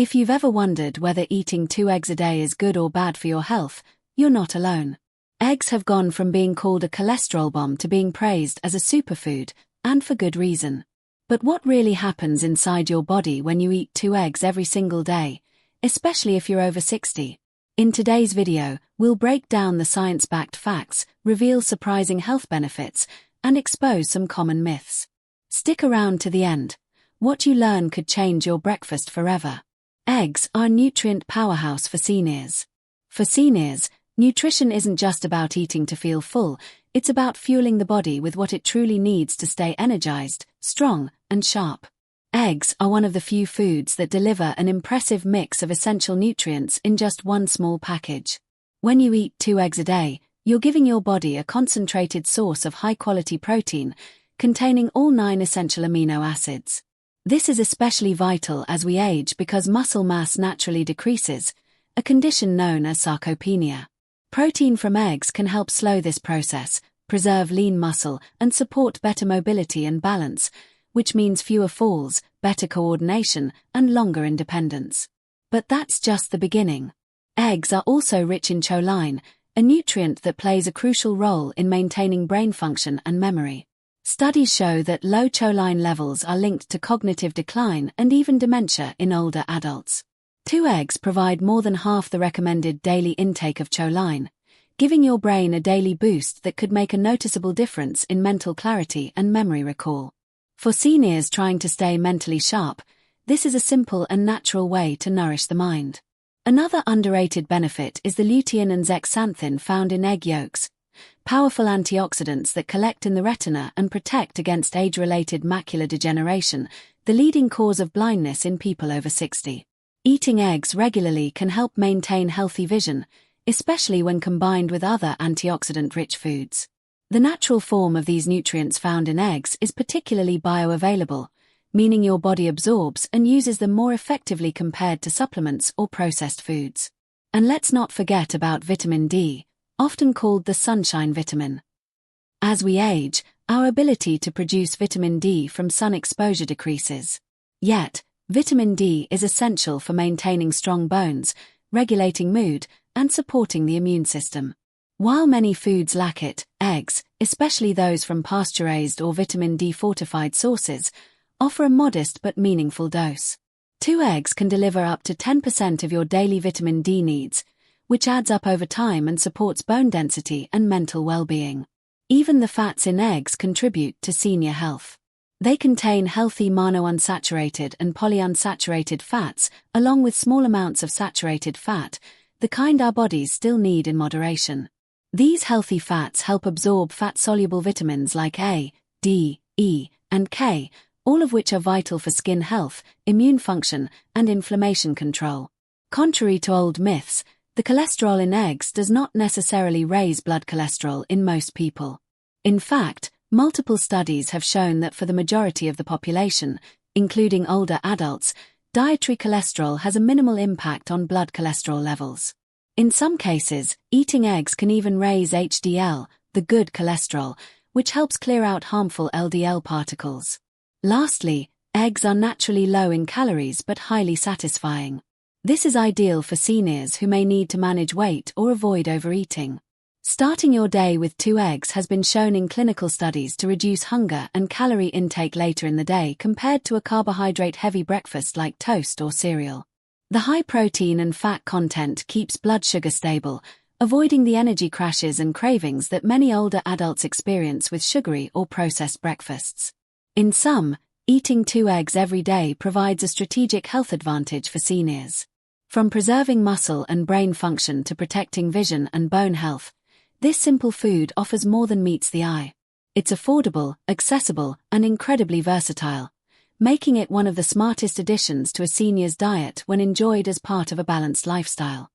If you've ever wondered whether eating 2 eggs a day is good or bad for your health, you're not alone. Eggs have gone from being called a cholesterol bomb to being praised as a superfood, and for good reason. But what really happens inside your body when you eat 2 eggs every single day, especially if you're over 60? In today's video, we'll break down the science-backed facts, reveal surprising health benefits, and expose some common myths. Stick around to the end. What you learn could change your breakfast forever. Eggs are a nutrient powerhouse for seniors. For seniors, nutrition isn't just about eating to feel full, it's about fueling the body with what it truly needs to stay energized, strong, and sharp. Eggs are one of the few foods that deliver an impressive mix of essential nutrients in just one small package. When you eat 2 eggs a day, you're giving your body a concentrated source of high-quality protein, containing all 9 essential amino acids. This is especially vital as we age because muscle mass naturally decreases, a condition known as sarcopenia. Protein from eggs can help slow this process, preserve lean muscle, and support better mobility and balance, which means fewer falls, better coordination, and longer independence. But that's just the beginning. Eggs are also rich in choline, a nutrient that plays a crucial role in maintaining brain function and memory. Studies show that low choline levels are linked to cognitive decline and even dementia in older adults. 2 eggs provide more than half the recommended daily intake of choline, giving your brain a daily boost that could make a noticeable difference in mental clarity and memory recall. For seniors trying to stay mentally sharp, this is a simple and natural way to nourish the mind. Another underrated benefit is the lutein and zeaxanthin found in egg yolks, powerful antioxidants that collect in the retina and protect against age-related macular degeneration, the leading cause of blindness in people over 60. Eating eggs regularly can help maintain healthy vision, especially when combined with other antioxidant-rich foods. The natural form of these nutrients found in eggs is particularly bioavailable, meaning your body absorbs and uses them more effectively compared to supplements or processed foods. And let's not forget about vitamin D, often called the sunshine vitamin. As we age, our ability to produce vitamin D from sun exposure decreases. Yet, vitamin D is essential for maintaining strong bones, regulating mood, and supporting the immune system. While many foods lack it, eggs, especially those from pasture-raised or vitamin D-fortified sources, offer a modest but meaningful dose. 2 eggs can deliver up to 10% of your daily vitamin D needs, which adds up over time and supports bone density and mental well-being. Even the fats in eggs contribute to senior health. They contain healthy monounsaturated and polyunsaturated fats, along with small amounts of saturated fat, the kind our bodies still need in moderation. These healthy fats help absorb fat-soluble vitamins like A, D, E, and K, all of which are vital for skin health, immune function, and inflammation control. Contrary to old myths, the cholesterol in eggs does not necessarily raise blood cholesterol in most people. In fact, multiple studies have shown that for the majority of the population, including older adults, dietary cholesterol has a minimal impact on blood cholesterol levels. In some cases, eating eggs can even raise HDL, the good cholesterol, which helps clear out harmful LDL particles. Lastly, eggs are naturally low in calories but highly satisfying. This is ideal for seniors who may need to manage weight or avoid overeating. Starting your day with 2 eggs has been shown in clinical studies to reduce hunger and calorie intake later in the day compared to a carbohydrate-heavy breakfast like toast or cereal. The high protein and fat content keeps blood sugar stable, avoiding the energy crashes and cravings that many older adults experience with sugary or processed breakfasts. In sum, eating 2 eggs every day provides a strategic health advantage for seniors. From preserving muscle and brain function to protecting vision and bone health, this simple food offers more than meets the eye. It's affordable, accessible, and incredibly versatile, making it one of the smartest additions to a senior's diet when enjoyed as part of a balanced lifestyle.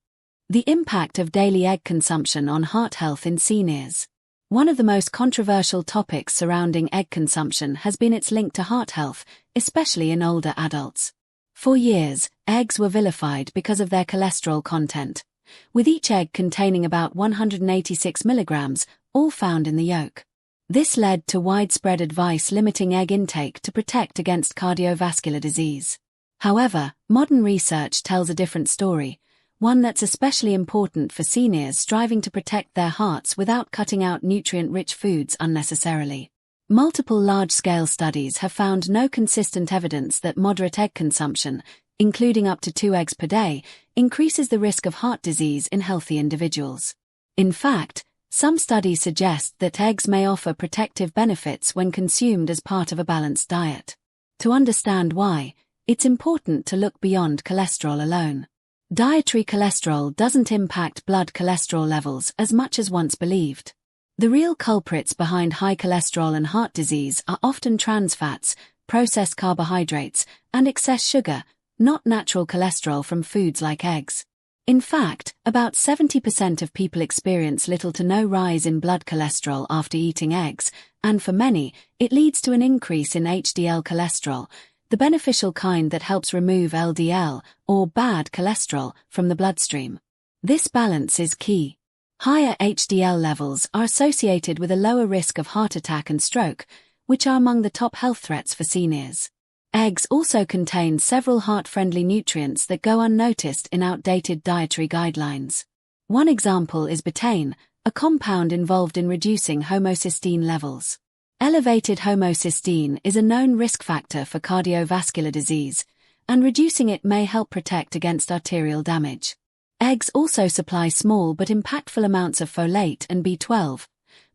The impact of daily egg consumption on heart health in seniors. One of the most controversial topics surrounding egg consumption has been its link to heart health, especially in older adults. For years, eggs were vilified because of their cholesterol content, with each egg containing about 186 milligrams, all found in the yolk. This led to widespread advice limiting egg intake to protect against cardiovascular disease. However, modern research tells a different story, one that's especially important for seniors striving to protect their hearts without cutting out nutrient-rich foods unnecessarily. Multiple large-scale studies have found no consistent evidence that moderate egg consumption, including up to 2 eggs per day, increases the risk of heart disease in healthy individuals. In fact, some studies suggest that eggs may offer protective benefits when consumed as part of a balanced diet. To understand why, it's important to look beyond cholesterol alone. Dietary cholesterol doesn't impact blood cholesterol levels as much as once believed. The real culprits behind high cholesterol and heart disease are often trans fats, processed carbohydrates, and excess sugar, not natural cholesterol from foods like eggs. In fact, about 70% of people experience little to no rise in blood cholesterol after eating eggs, and for many, it leads to an increase in HDL cholesterol, the beneficial kind that helps remove LDL, or bad cholesterol, from the bloodstream. This balance is key. Higher HDL levels are associated with a lower risk of heart attack and stroke, which are among the top health threats for seniors. Eggs also contain several heart-friendly nutrients that go unnoticed in outdated dietary guidelines. One example is betaine, a compound involved in reducing homocysteine levels. Elevated homocysteine is a known risk factor for cardiovascular disease, and reducing it may help protect against arterial damage. Eggs also supply small but impactful amounts of folate and B12,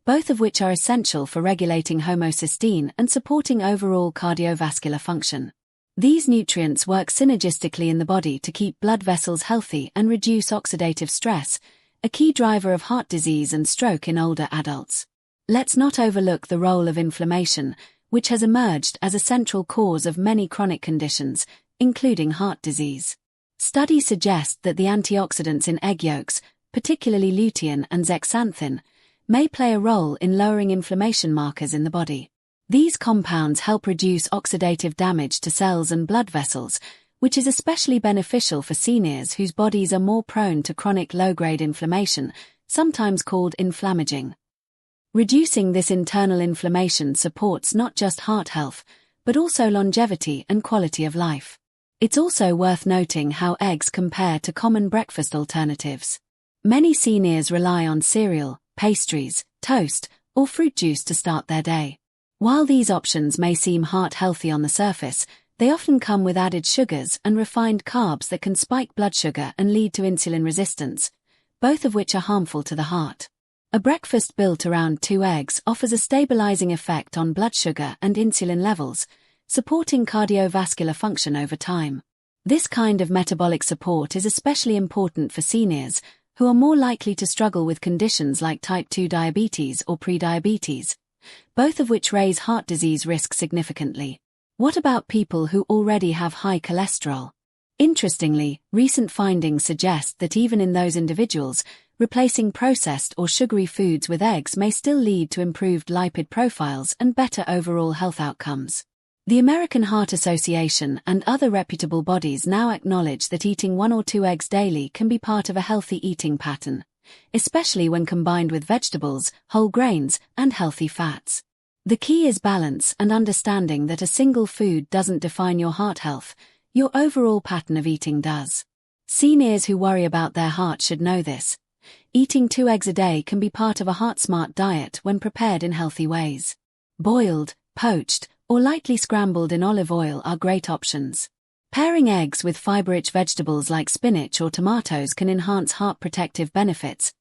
both of which are essential for regulating homocysteine and supporting overall cardiovascular function. These nutrients work synergistically in the body to keep blood vessels healthy and reduce oxidative stress, a key driver of heart disease and stroke in older adults. Let's not overlook the role of inflammation, which has emerged as a central cause of many chronic conditions, including heart disease. Studies suggest that the antioxidants in egg yolks, particularly lutein and zeaxanthin, may play a role in lowering inflammation markers in the body. These compounds help reduce oxidative damage to cells and blood vessels, which is especially beneficial for seniors whose bodies are more prone to chronic low-grade inflammation, sometimes called inflammaging. Reducing this internal inflammation supports not just heart health, but also longevity and quality of life. It's also worth noting how eggs compare to common breakfast alternatives. Many seniors rely on cereal, pastries, toast, or fruit juice to start their day. While these options may seem heart-healthy on the surface, they often come with added sugars and refined carbs that can spike blood sugar and lead to insulin resistance, both of which are harmful to the heart. A breakfast built around 2 eggs offers a stabilizing effect on blood sugar and insulin levels, supporting cardiovascular function over time. This kind of metabolic support is especially important for seniors, who are more likely to struggle with conditions like type 2 diabetes or prediabetes, both of which raise heart disease risk significantly. What about people who already have high cholesterol? Interestingly, recent findings suggest that even in those individuals, replacing processed or sugary foods with eggs may still lead to improved lipid profiles and better overall health outcomes. The American Heart Association and other reputable bodies now acknowledge that eating 1 or 2 eggs daily can be part of a healthy eating pattern, especially when combined with vegetables, whole grains, and healthy fats. The key is balance and understanding that a single food doesn't define your heart health, your overall pattern of eating does. Seniors who worry about their heart should know this. Eating 2 eggs a day can be part of a heart-smart diet when prepared in healthy ways. Boiled, poached, or lightly scrambled in olive oil are great options. Pairing eggs with fiber-rich vegetables like spinach or tomatoes can enhance heart protective benefits,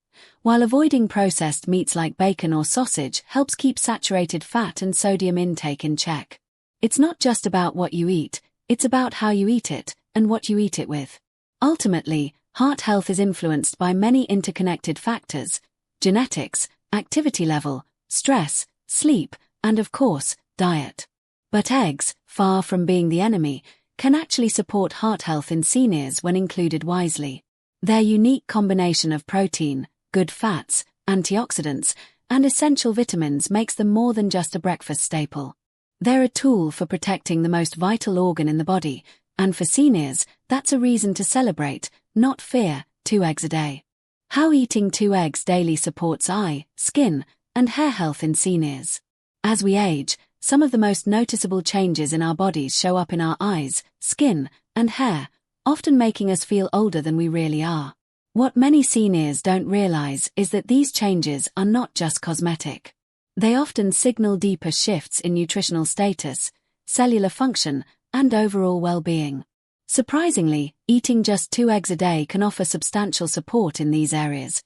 while avoiding processed meats like bacon or sausage helps keep saturated fat and sodium intake in check. It's not just about what you eat, it's about how you eat it, and what you eat it with. Ultimately, heart health is influenced by many interconnected factors: genetics, activity level, stress, sleep, and of course, diet. But eggs, far from being the enemy, can actually support heart health in seniors when included wisely. Their unique combination of protein, good fats, antioxidants, and essential vitamins makes them more than just a breakfast staple. They're a tool for protecting the most vital organ in the body, and for seniors, that's a reason to celebrate, not fear. 2 eggs a day. How eating 2 eggs daily supports eye, skin, and hair health in seniors. As we age, Some of the most noticeable changes in our bodies show up in our eyes, skin, and hair, often making us feel older than we really are. What many seniors don't realize is that these changes are not just cosmetic. They often signal deeper shifts in nutritional status, cellular function, and overall well-being. Surprisingly, eating just 2 eggs a day can offer substantial support in these areas,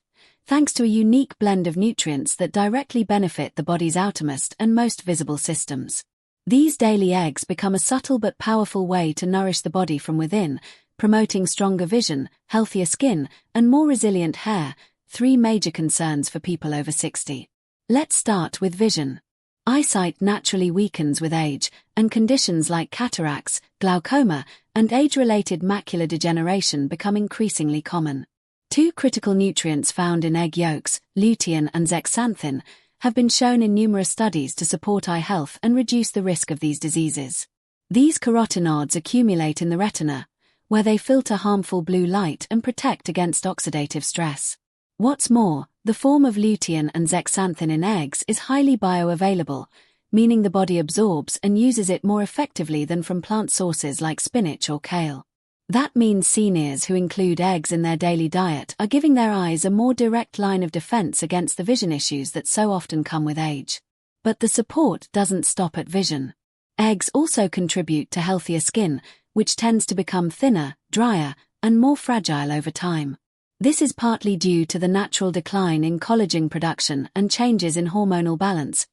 thanks to a unique blend of nutrients that directly benefit the body's outermost and most visible systems. These daily eggs become a subtle but powerful way to nourish the body from within, promoting stronger vision, healthier skin, and more resilient hair, 3 major concerns for people over 60. Let's start with vision. Eyesight naturally weakens with age, and conditions like cataracts, glaucoma, and age-related macular degeneration become increasingly common. 2 critical nutrients found in egg yolks, lutein and zeaxanthin, have been shown in numerous studies to support eye health and reduce the risk of these diseases. These carotenoids accumulate in the retina, where they filter harmful blue light and protect against oxidative stress. What's more, the form of lutein and zeaxanthin in eggs is highly bioavailable, meaning the body absorbs and uses it more effectively than from plant sources like spinach or kale. That means seniors who include eggs in their daily diet are giving their eyes a more direct line of defense against the vision issues that so often come with age. But the support doesn't stop at vision. Eggs also contribute to healthier skin, which tends to become thinner, drier, and more fragile over time. This is partly due to the natural decline in collagen production and changes in hormonal balance,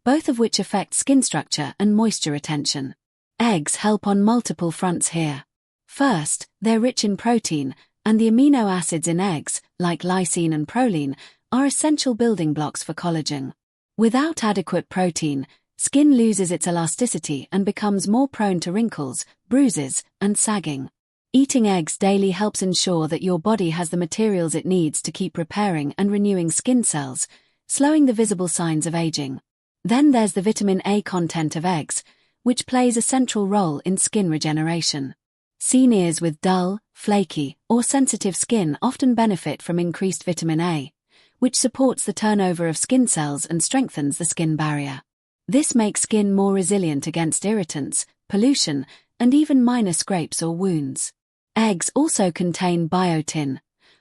both of which affect skin structure and moisture retention. Eggs help on multiple fronts here. First, they're rich in protein, and the amino acids in eggs, like lysine and proline, are essential building blocks for collagen. Without adequate protein, skin loses its elasticity and becomes more prone to wrinkles, bruises, and sagging. Eating eggs daily helps ensure that your body has the materials it needs to keep repairing and renewing skin cells, slowing the visible signs of aging. Then there's the vitamin A content of eggs, which plays a central role in skin regeneration. Seniors with dull, flaky, or sensitive skin often benefit from increased vitamin A, which supports the turnover of skin cells and strengthens the skin barrier. This makes skin more resilient against irritants, pollution, and even minor scrapes or wounds. Eggs also contain biotin,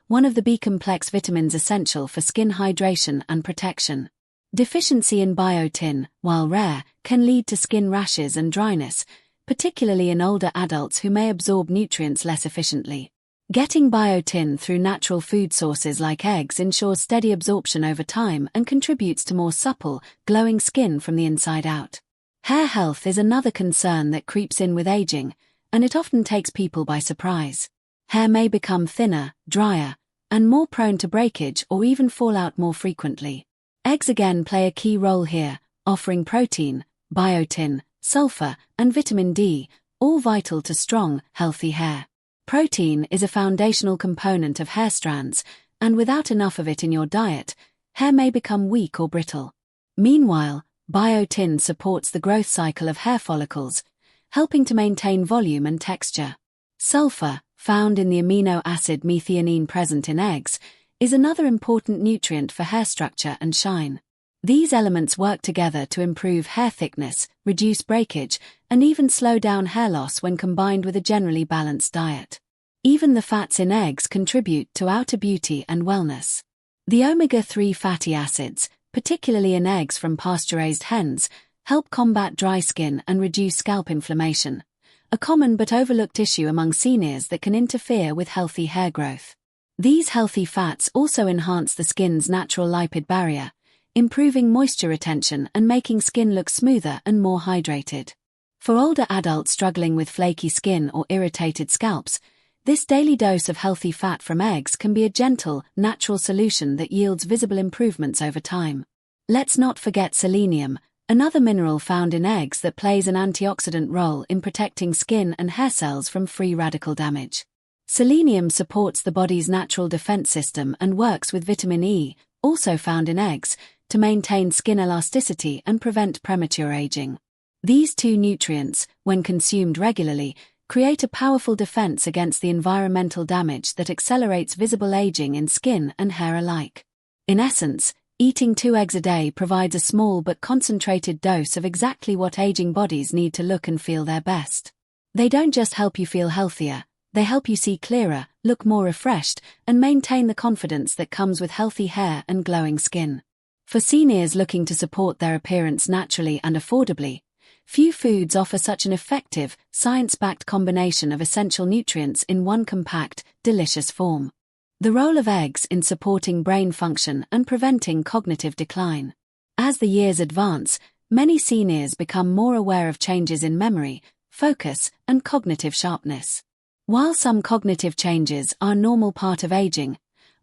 one of the B-complex vitamins essential for skin hydration and protection. Deficiency in biotin, while rare, can lead to skin rashes and dryness, particularly in older adults who may absorb nutrients less efficiently. Getting biotin through natural food sources like eggs ensures steady absorption over time and contributes to more supple, glowing skin from the inside out. Hair health is another concern that creeps in with aging, and it often takes people by surprise. Hair may become thinner, drier, and more prone to breakage or even fall out more frequently. Eggs again play a key role here, offering protein, biotin, sulfur, and vitamin D, all vital to strong, healthy hair. Protein is a foundational component of hair strands, and without enough of it in your diet, hair may become weak or brittle. Meanwhile, biotin supports the growth cycle of hair follicles, helping to maintain volume and texture. Sulfur, found in the amino acid methionine present in eggs, is another important nutrient for hair structure and shine. These elements work together to improve hair thickness, reduce breakage, and even slow down hair loss when combined with a generally balanced diet. Even the fats in eggs contribute to outer beauty and wellness. The omega-3 fatty acids, particularly in eggs from pasture-raised hens, help combat dry skin and reduce scalp inflammation, a common but overlooked issue among seniors that can interfere with healthy hair growth. These healthy fats also enhance the skin's natural lipid barrier, improving moisture retention and making skin look smoother and more hydrated. For older adults struggling with flaky skin or irritated scalps, this daily dose of healthy fat from eggs can be a gentle, natural solution that yields visible improvements over time. Let's not forget selenium, another mineral found in eggs that plays an antioxidant role in protecting skin and hair cells from free radical damage. Selenium supports the body's natural defense system and works with vitamin E, also found in eggs, to maintain skin elasticity and prevent premature aging. These 2 nutrients, when consumed regularly, create a powerful defense against the environmental damage that accelerates visible aging in skin and hair alike. In essence, Eating 2 eggs a day provides a small but concentrated dose of exactly what aging bodies need to look and feel their best. They don't just help you feel healthier, they help you see clearer, look more refreshed, and maintain the confidence that comes with healthy hair and glowing skin. For seniors looking to support their appearance naturally and affordably, few foods offer such an effective, science-backed combination of essential nutrients in one compact, delicious form. The role of eggs in supporting brain function and preventing cognitive decline. As the years advance, many seniors become more aware of changes in memory, focus, and cognitive sharpness. While some cognitive changes are a normal part of aging,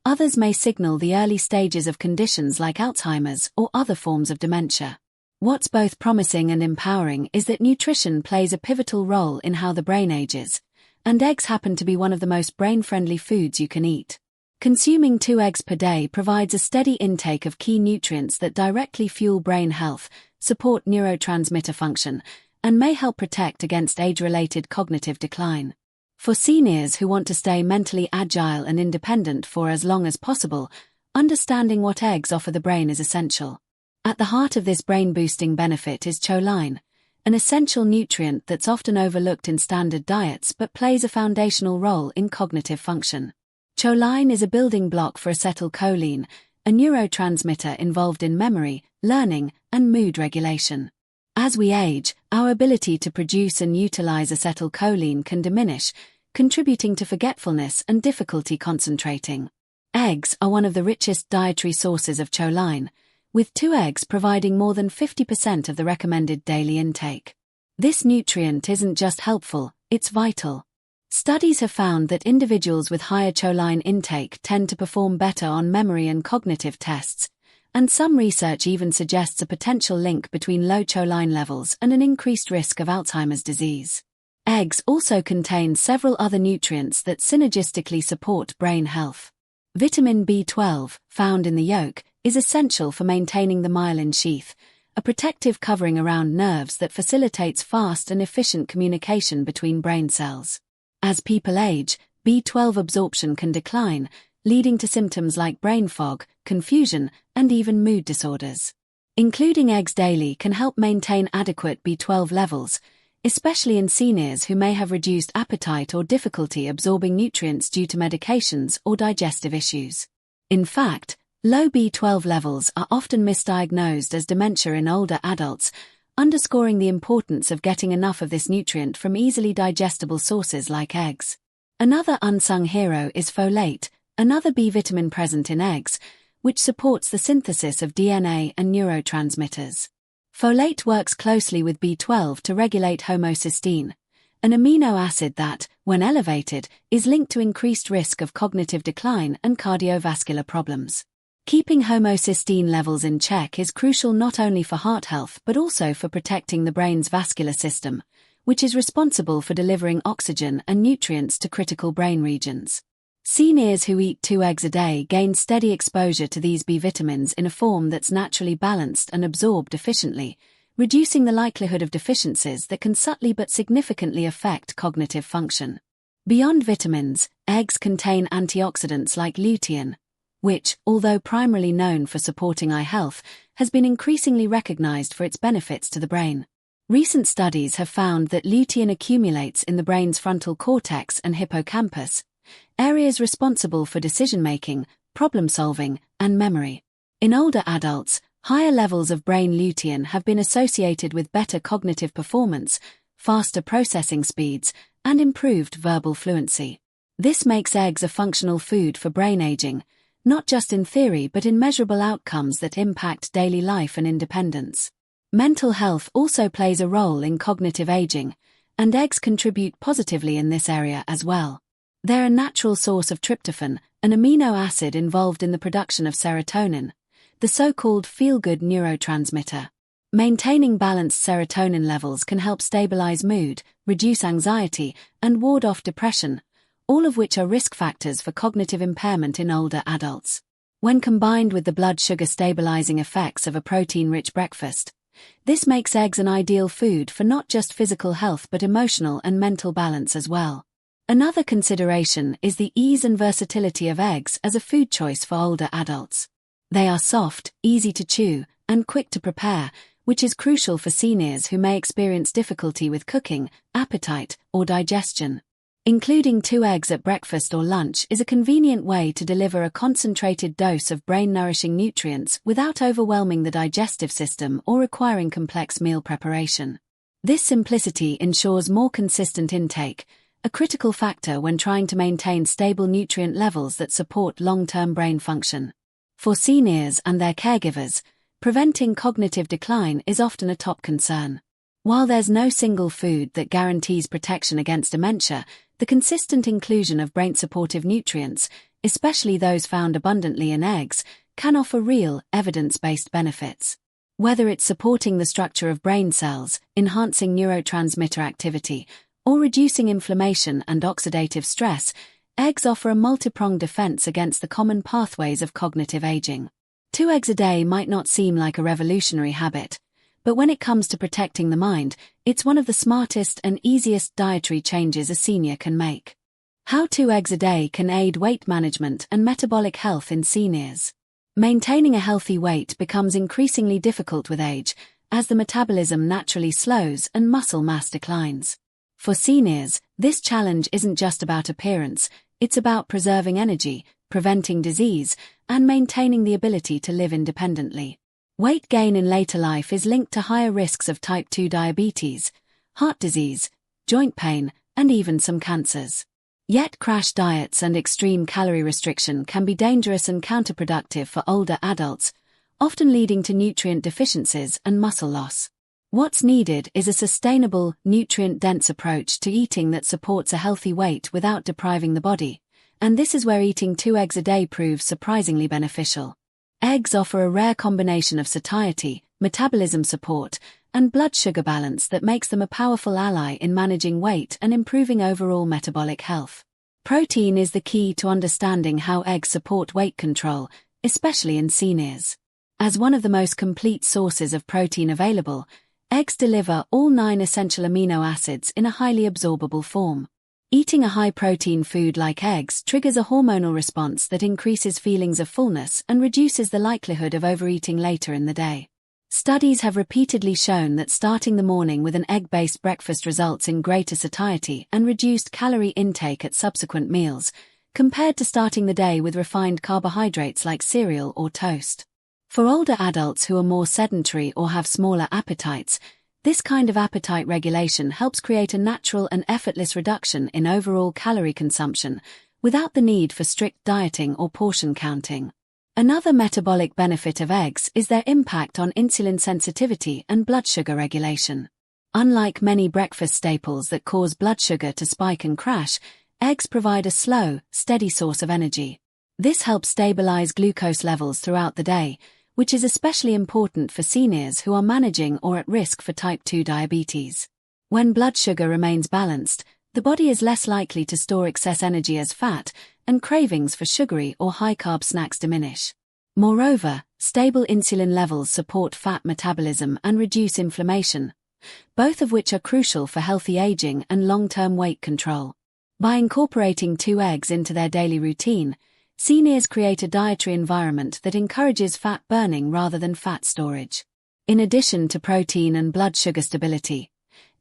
others may signal the early stages of conditions like Alzheimer's or other forms of dementia. What's both promising and empowering is that nutrition plays a pivotal role in how the brain ages, and eggs happen to be one of the most brain-friendly foods you can eat. Consuming 2 eggs per day provides a steady intake of key nutrients that directly fuel brain health, support neurotransmitter function, and may help protect against age-related cognitive decline. For seniors who want to stay mentally agile and independent for as long as possible, understanding what eggs offer the brain is essential. At the heart of this brain-boosting benefit is choline, an essential nutrient that's often overlooked in standard diets but plays a foundational role in cognitive function. Choline is a building block for acetylcholine, a neurotransmitter involved in memory, learning, and mood regulation. As we age, our ability to produce and utilize acetylcholine can diminish, contributing to forgetfulness and difficulty concentrating. Eggs are one of the richest dietary sources of choline, with 2 eggs providing more than 50% of the recommended daily intake. This nutrient isn't just helpful, it's vital. Studies have found that individuals with higher choline intake tend to perform better on memory and cognitive tests, and some research even suggests a potential link between low choline levels and an increased risk of Alzheimer's disease. Eggs also contain several other nutrients that synergistically support brain health. Vitamin B12, found in the yolk, is essential for maintaining the myelin sheath, a protective covering around nerves that facilitates fast and efficient communication between brain cells. As people age, B12 absorption can decline, leading to symptoms like brain fog, confusion, and even mood disorders. Including eggs daily can help maintain adequate B12 levels, especially in seniors who may have reduced appetite or difficulty absorbing nutrients due to medications or digestive issues. In fact, low B12 levels are often misdiagnosed as dementia in older adults, underscoring the importance of getting enough of this nutrient from easily digestible sources like eggs. Another unsung hero is folate, another B vitamin present in eggs, which supports the synthesis of DNA and neurotransmitters. Folate works closely with B12 to regulate homocysteine, an amino acid that, when elevated, is linked to increased risk of cognitive decline and cardiovascular problems. Keeping homocysteine levels in check is crucial not only for heart health but also for protecting the brain's vascular system, which is responsible for delivering oxygen and nutrients to critical brain regions. Seniors who eat 2 eggs a day gain steady exposure to these B vitamins in a form that's naturally balanced and absorbed efficiently, reducing the likelihood of deficiencies that can subtly but significantly affect cognitive function. Beyond vitamins, eggs contain antioxidants like lutein, which, although primarily known for supporting eye health, has been increasingly recognized for its benefits to the brain. Recent studies have found that lutein accumulates in the brain's frontal cortex and hippocampus, areas responsible for decision-making, problem-solving, and memory. In older adults, higher levels of brain lutein have been associated with better cognitive performance, faster processing speeds, and improved verbal fluency. This makes eggs a functional food for brain aging, not just in theory but in measurable outcomes that impact daily life and independence. Mental health also plays a role in cognitive aging, and eggs contribute positively in this area as well. They're a natural source of tryptophan, an amino acid involved in the production of serotonin, the so-called feel-good neurotransmitter. Maintaining balanced serotonin levels can help stabilize mood, reduce anxiety, and ward off depression, all of which are risk factors for cognitive impairment in older adults. When combined with the blood sugar stabilizing effects of a protein-rich breakfast, this makes eggs an ideal food for not just physical health but emotional and mental balance as well. Another consideration is the ease and versatility of eggs as a food choice for older adults. They are soft, easy to chew, and quick to prepare, which is crucial for seniors who may experience difficulty with cooking, appetite, or digestion. Including 2 eggs at breakfast or lunch is a convenient way to deliver a concentrated dose of brain-nourishing nutrients without overwhelming the digestive system or requiring complex meal preparation. This simplicity ensures more consistent intake, a critical factor when trying to maintain stable nutrient levels that support long-term brain function. For seniors and their caregivers, preventing cognitive decline is often a top concern. While there's no single food that guarantees protection against dementia, the consistent inclusion of brain-supportive nutrients, especially those found abundantly in eggs, can offer real, evidence-based benefits. Whether it's supporting the structure of brain cells, enhancing neurotransmitter activity, or reducing inflammation and oxidative stress, eggs offer a multi-pronged defense against the common pathways of cognitive aging. 2 eggs a day might not seem like a revolutionary habit, but when it comes to protecting the mind, it's one of the smartest and easiest dietary changes a senior can make. How 2 eggs a day can aid weight management and metabolic health in seniors. Maintaining a healthy weight becomes increasingly difficult with age, as the metabolism naturally slows and muscle mass declines. For seniors, this challenge isn't just about appearance, it's about preserving energy, preventing disease, and maintaining the ability to live independently. Weight gain in later life is linked to higher risks of type 2 diabetes, heart disease, joint pain, and even some cancers. Yet crash diets and extreme calorie restriction can be dangerous and counterproductive for older adults, often leading to nutrient deficiencies and muscle loss. What's needed is a sustainable, nutrient-dense approach to eating that supports a healthy weight without depriving the body, and this is where eating 2 eggs a day proves surprisingly beneficial. Eggs offer a rare combination of satiety, metabolism support, and blood sugar balance that makes them a powerful ally in managing weight and improving overall metabolic health. Protein is the key to understanding how eggs support weight control, especially in seniors. As one of the most complete sources of protein available, eggs deliver all 9 essential amino acids in a highly absorbable form. Eating a high-protein food like eggs triggers a hormonal response that increases feelings of fullness and reduces the likelihood of overeating later in the day. Studies have repeatedly shown that starting the morning with an egg-based breakfast results in greater satiety and reduced calorie intake at subsequent meals, compared to starting the day with refined carbohydrates like cereal or toast. For older adults who are more sedentary or have smaller appetites, this kind of appetite regulation helps create a natural and effortless reduction in overall calorie consumption, without the need for strict dieting or portion counting. Another metabolic benefit of eggs is their impact on insulin sensitivity and blood sugar regulation. Unlike many breakfast staples that cause blood sugar to spike and crash, eggs provide a slow, steady source of energy. This helps stabilize glucose levels throughout the day, which is especially important for seniors who are managing or at risk for type 2 diabetes. When blood sugar remains balanced, the body is less likely to store excess energy as fat, and cravings for sugary or high-carb snacks diminish. Moreover, stable insulin levels support fat metabolism and reduce inflammation, both of which are crucial for healthy aging and long-term weight control. By incorporating 2 eggs into their daily routine, seniors create a dietary environment that encourages fat burning rather than fat storage. In addition to protein and blood sugar stability,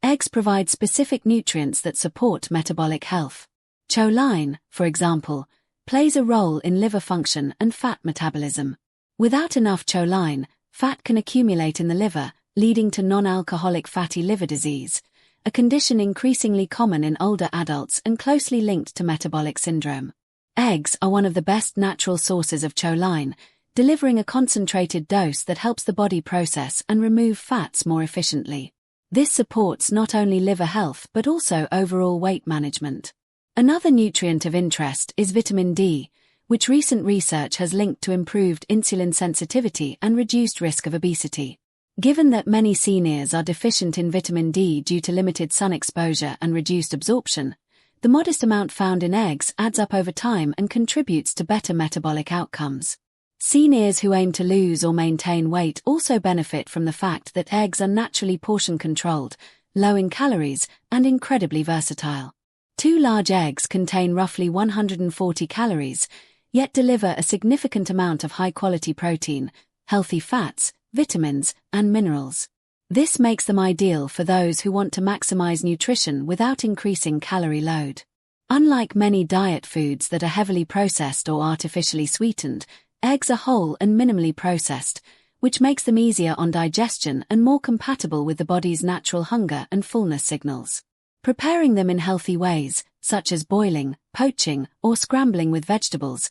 eggs provide specific nutrients that support metabolic health. Choline, for example, plays a role in liver function and fat metabolism. Without enough choline, fat can accumulate in the liver, leading to non-alcoholic fatty liver disease, a condition increasingly common in older adults and closely linked to metabolic syndrome. Eggs are one of the best natural sources of choline, delivering a concentrated dose that helps the body process and remove fats more efficiently. This supports not only liver health but also overall weight management. Another nutrient of interest is vitamin D, which recent research has linked to improved insulin sensitivity and reduced risk of obesity. Given that many seniors are deficient in vitamin D due to limited sun exposure and reduced absorption, the modest amount found in eggs adds up over time and contributes to better metabolic outcomes. Seniors who aim to lose or maintain weight also benefit from the fact that eggs are naturally portion-controlled, low in calories, and incredibly versatile. 2 large eggs contain roughly 140 calories, yet deliver a significant amount of high-quality protein, healthy fats, vitamins, and minerals. This makes them ideal for those who want to maximize nutrition without increasing calorie load. Unlike many diet foods that are heavily processed or artificially sweetened, eggs are whole and minimally processed, which makes them easier on digestion and more compatible with the body's natural hunger and fullness signals. Preparing them in healthy ways, such as boiling, poaching, or scrambling with vegetables,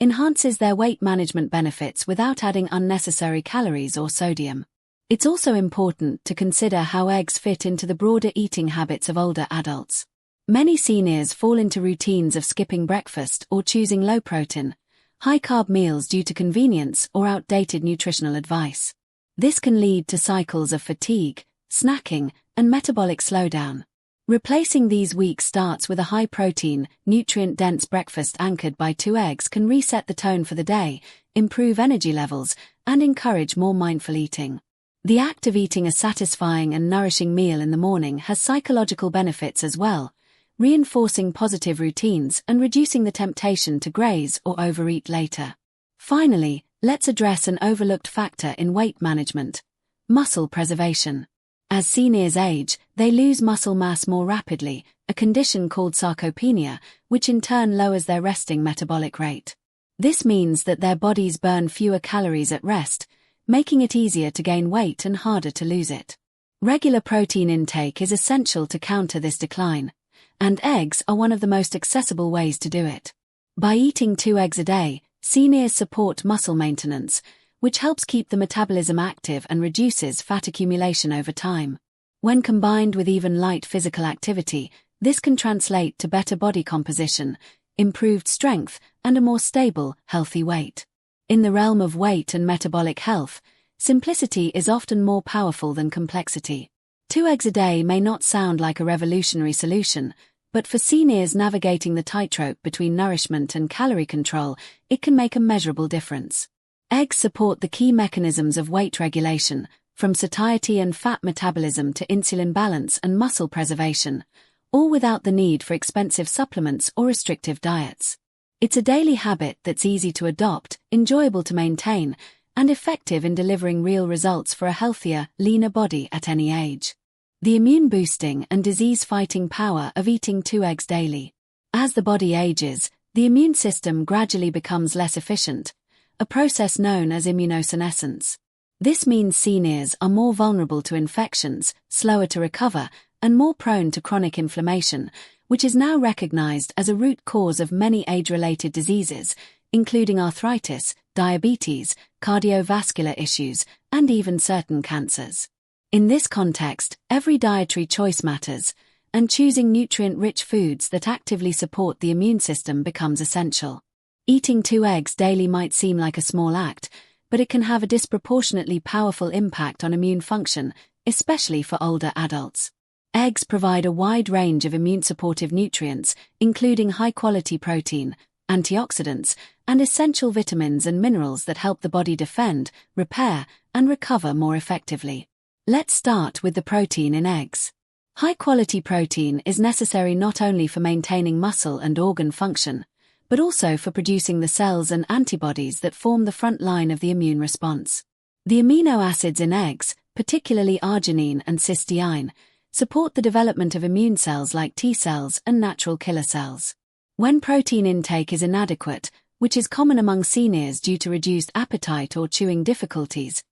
enhances their weight management benefits without adding unnecessary calories or sodium. It's also important to consider how eggs fit into the broader eating habits of older adults. Many seniors fall into routines of skipping breakfast or choosing low-protein, high-carb meals due to convenience or outdated nutritional advice. This can lead to cycles of fatigue, snacking, and metabolic slowdown. Replacing these weak starts with a high-protein, nutrient-dense breakfast anchored by 2 eggs can reset the tone for the day, improve energy levels, and encourage more mindful eating. The act of eating a satisfying and nourishing meal in the morning has psychological benefits as well, reinforcing positive routines and reducing the temptation to graze or overeat later. Finally, let's address an overlooked factor in weight management: muscle preservation. As seniors age, they lose muscle mass more rapidly, a condition called sarcopenia, which in turn lowers their resting metabolic rate. This means that their bodies burn fewer calories at rest, making it easier to gain weight and harder to lose it. Regular protein intake is essential to counter this decline, and eggs are one of the most accessible ways to do it. By eating 2 eggs a day, seniors support muscle maintenance, which helps keep the metabolism active and reduces fat accumulation over time. When combined with even light physical activity, this can translate to better body composition, improved strength, and a more stable, healthy weight. In the realm of weight and metabolic health, simplicity is often more powerful than complexity. 2 eggs a day may not sound like a revolutionary solution, but for seniors navigating the tightrope between nourishment and calorie control, it can make a measurable difference. Eggs support the key mechanisms of weight regulation, from satiety and fat metabolism to insulin balance and muscle preservation, all without the need for expensive supplements or restrictive diets. It's a daily habit that's easy to adopt, enjoyable to maintain, and effective in delivering real results for a healthier, leaner body at any age. The immune-boosting and disease-fighting power of eating 2 eggs daily. As the body ages, the immune system gradually becomes less efficient, a process known as immunosenescence. This means seniors are more vulnerable to infections, slower to recover, and more prone to chronic inflammation, which is now recognized as a root cause of many age-related diseases, including arthritis, diabetes, cardiovascular issues, and even certain cancers. In this context, every dietary choice matters, and choosing nutrient-rich foods that actively support the immune system becomes essential. Eating 2 eggs daily might seem like a small act, but it can have a disproportionately powerful impact on immune function, especially for older adults. Eggs provide a wide range of immune-supportive nutrients, including high-quality protein, antioxidants, and essential vitamins and minerals that help the body defend, repair, and recover more effectively. Let's start with the protein in eggs. High-quality protein is necessary not only for maintaining muscle and organ function, but also for producing the cells and antibodies that form the front line of the immune response. The amino acids in eggs, particularly arginine and cysteine, support the development of immune cells like T cells and natural killer cells. When protein intake is inadequate, which is common among seniors due to reduced appetite or chewing difficulties,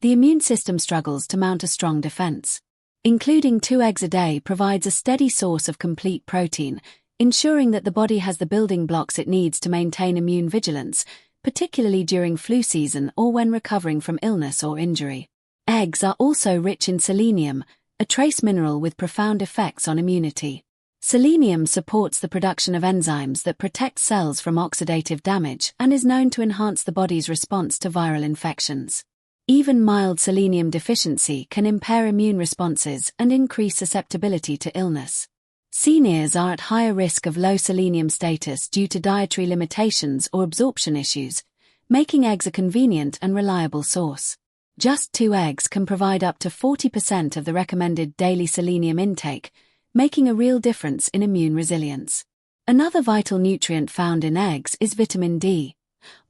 the immune system struggles to mount a strong defense. Including 2 eggs a day provides a steady source of complete protein, ensuring that the body has the building blocks it needs to maintain immune vigilance, particularly during flu season or when recovering from illness or injury. Eggs are also rich in selenium, a trace mineral with profound effects on immunity. Selenium supports the production of enzymes that protect cells from oxidative damage and is known to enhance the body's response to viral infections. Even mild selenium deficiency can impair immune responses and increase susceptibility to illness. Seniors are at higher risk of low selenium status due to dietary limitations or absorption issues, making eggs a convenient and reliable source. Just 2 eggs can provide up to 40% of the recommended daily selenium intake, making a real difference in immune resilience. Another vital nutrient found in eggs is vitamin D.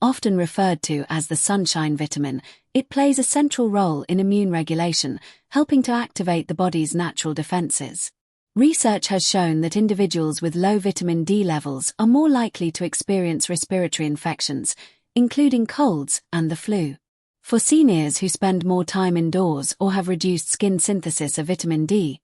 Often referred to as the sunshine vitamin, it plays a central role in immune regulation, helping to activate the body's natural defenses. Research has shown that individuals with low vitamin D levels are more likely to experience respiratory infections, including colds and the flu. For seniors who spend more time indoors or have reduced skin synthesis of vitamin D,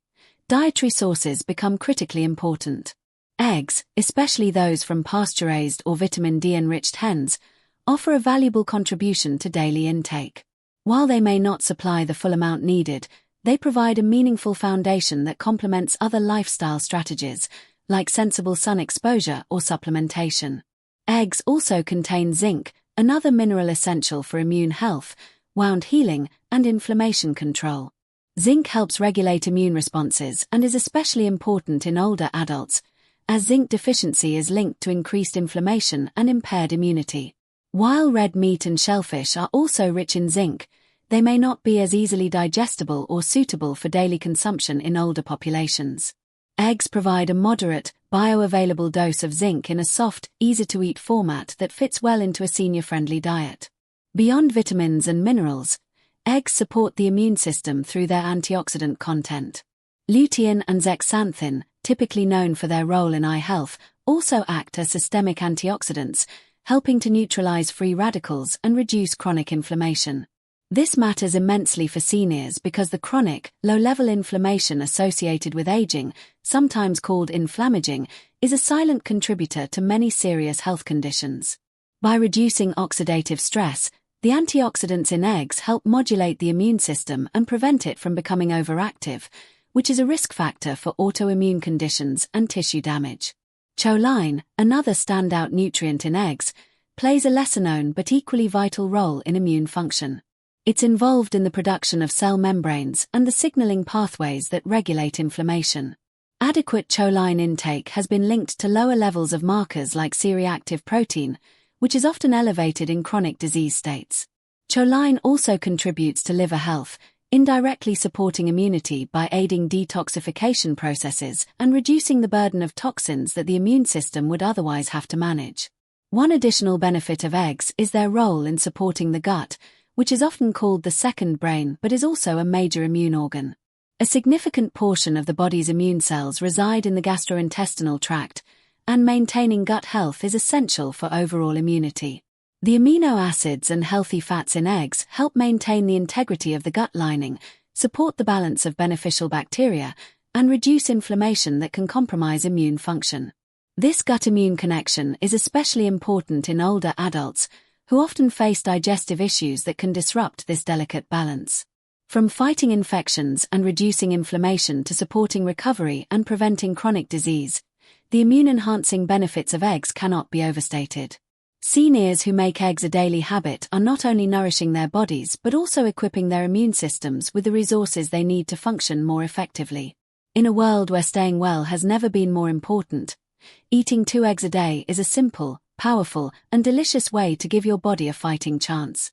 dietary sources become critically important. Eggs, especially those from pasture-raised or vitamin D-enriched hens, offer a valuable contribution to daily intake. While they may not supply the full amount needed, they provide a meaningful foundation that complements other lifestyle strategies, like sensible sun exposure or supplementation. Eggs also contain zinc, another mineral essential for immune health, wound healing, and inflammation control. Zinc helps regulate immune responses and is especially important in older adults, as zinc deficiency is linked to increased inflammation and impaired immunity. While red meat and shellfish are also rich in zinc, they may not be as easily digestible or suitable for daily consumption in older populations. Eggs provide a moderate, bioavailable dose of zinc in a soft, easy-to-eat format that fits well into a senior-friendly diet. Beyond vitamins and minerals, eggs support the immune system through their antioxidant content. Lutein and zeaxanthin, typically known for their role in eye health, also act as systemic antioxidants, helping to neutralize free radicals and reduce chronic inflammation. This matters immensely for seniors because the chronic, low-level inflammation associated with aging, sometimes called inflammaging, is a silent contributor to many serious health conditions. By reducing oxidative stress, the antioxidants in eggs help modulate the immune system and prevent it from becoming overactive, which is a risk factor for autoimmune conditions and tissue damage. Choline, another standout nutrient in eggs, plays a lesser-known but equally vital role in immune function. It's involved in the production of cell membranes and the signaling pathways that regulate inflammation. Adequate choline intake has been linked to lower levels of markers like C-reactive protein, which is often elevated in chronic disease states. Choline also contributes to liver health, indirectly supporting immunity by aiding detoxification processes and reducing the burden of toxins that the immune system would otherwise have to manage. One additional benefit of eggs is their role in supporting the gut, which is often called the second brain but is also a major immune organ. A significant portion of the body's immune cells reside in the gastrointestinal tract, and maintaining gut health is essential for overall immunity. The amino acids and healthy fats in eggs help maintain the integrity of the gut lining, support the balance of beneficial bacteria, and reduce inflammation that can compromise immune function. This gut-immune connection is especially important in older adults, who often face digestive issues that can disrupt this delicate balance. From fighting infections and reducing inflammation to supporting recovery and preventing chronic disease, the immune-enhancing benefits of eggs cannot be overstated. Seniors who make eggs a daily habit are not only nourishing their bodies but also equipping their immune systems with the resources they need to function more effectively. In a world where staying well has never been more important, eating 2 eggs a day is a simple, powerful, and delicious way to give your body a fighting chance.